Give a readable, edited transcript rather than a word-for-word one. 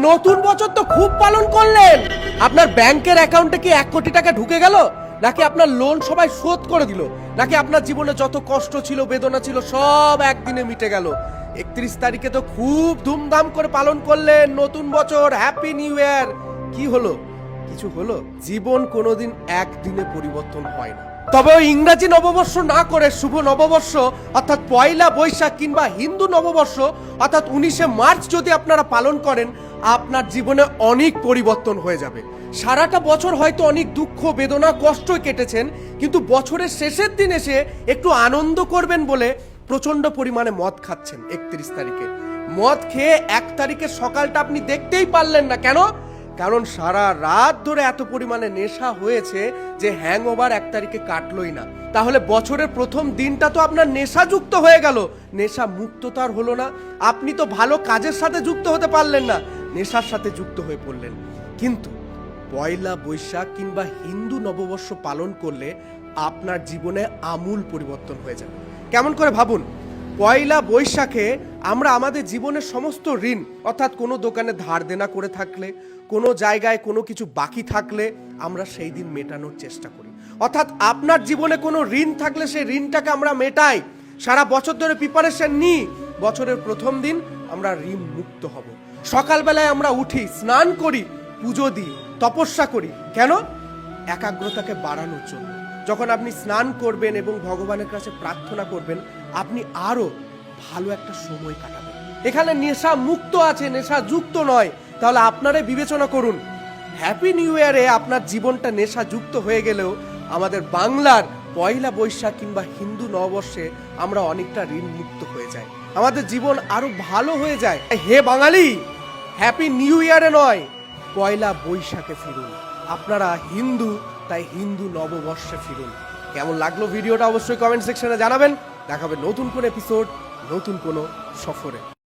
নতুন বছর তো খুব পালন করলেন। আপনার ব্যাংকের অ্যাকাউন্টে কি 1 কোটি টাকা ঢুকে গেল, নাকি আপনার লোন সবাই শোধ করে দিল, নাকি আপনার জীবনে যত কষ্ট ছিল বেদনা ছিল সব একদিনে মিটে গেল? 31 তারিখে তো খুব ধুমধাম করে পালন করলেন নতুন বছর, হ্যাপি নিউ ইয়ার। কি হলো? কিছু হলো? জীবন কোনোদিন একদিনে পরিবর্তন হয় না। তবে ওই ইংরাজি নববর্ষ না করে শুভ নববর্ষ অর্থাৎ পয়লা বৈশাখ কিংবা হিন্দু নববর্ষ অর্থাৎ 19শে মার্চ যদি আপনারা পালন করেন, আপনার জীবনে অনেক পরিবর্তন হয়ে যাবে। সারাটা বছর হয়তো অনেক দুঃখ বেদনা কষ্টই কেটেছেন, কিন্তু বছরের শেষের দিন এসে একটু আনন্দ করবেন বলে প্রচন্ড পরিমাণে মদ খাচ্ছেন 31 তারিখে। মদ খেয়ে 1 তারিখের সকালটা আপনি দেখতেই পারলেন না। কেন? কারণ সারা রাত ধরে এত পরিমাণে নেশা হয়েছে যে হ্যাংওভার 1 তারিখে কাটলই না। তাহলে বছরের প্রথম দিনটা তো আপনার নেশাযুক্ত হয়ে গেল, নেশা মুক্ত তো আর হলো না। আপনি তো ভালো কাজের সাথে যুক্ত হতে পারলেন না, নেশার সাথে যুক্ত হয়ে পড়লেন। কিন্তু পয়লা বৈশাখ কিংবা হিন্দু নববর্ষ পালন করলে আপনার জীবনে আমূল পরিবর্তন হয়ে যাবে। কেমন করে ভাবুন, পয়লা বৈশাখে আমরা আমাদের জীবনের সমস্ত ঋণ অর্থাৎ কোনো দোকানে ধার দেনা করে থাকলে, কোনো জায়গায় কোনো কিছু বাকি থাকলে আমরা সেই দিন মেটানোর চেষ্টা করি। অর্থাৎ আপনার জীবনে কোনো ঋণ থাকলে সেই ঋণটাকে আমরা মেটাই। সারা বছর ধরে প্রিপারেশন নিই, বছরের প্রথম দিন আমরা ঋণ মুক্ত হব। সকালবেলায় আমরা উঠি, স্নান করি, পুজো দিই, তপস্যা করি। কেন? একাগ্রতাকে বাড়ানোর জন্য। যখন আপনি স্নান করবেন এবং ভগবানের কাছে প্রার্থনা করবেন, আপনি আরো ভালো একটা সময় কাটাবেন। এখানে নেশা মুক্ত আছে, নেশা যুক্ত নয়। তাহলে আপনারাই বিবেচনা করুন, হ্যাপি নিউ ইয়ারে আপনার জীবনটা নেশা যুক্ত হয়ে গেলেও আমাদের বাংলার পয়লা বৈশাখ কিংবা হিন্দু নববর্ষে আমরা অনেকটা ঋণ মুক্ত হয়ে যাই, আমাদের জীবন আরো ভালো হয়ে যায়। হে বাঙালি, হ্যাপি নিউ ইয়ারে নয়, পয়লা বৈশাখে ফিরুন। আপনারা হিন্দু, তাই হিন্দু নববর্ষে ফিরুন। কেমন লাগলো ভিডিওটা অবশ্যই কমেন্ট সেকশনে জানাবেন। দেখাবে নতুন কোন এপিসোড, নতুন কোনো সফরে।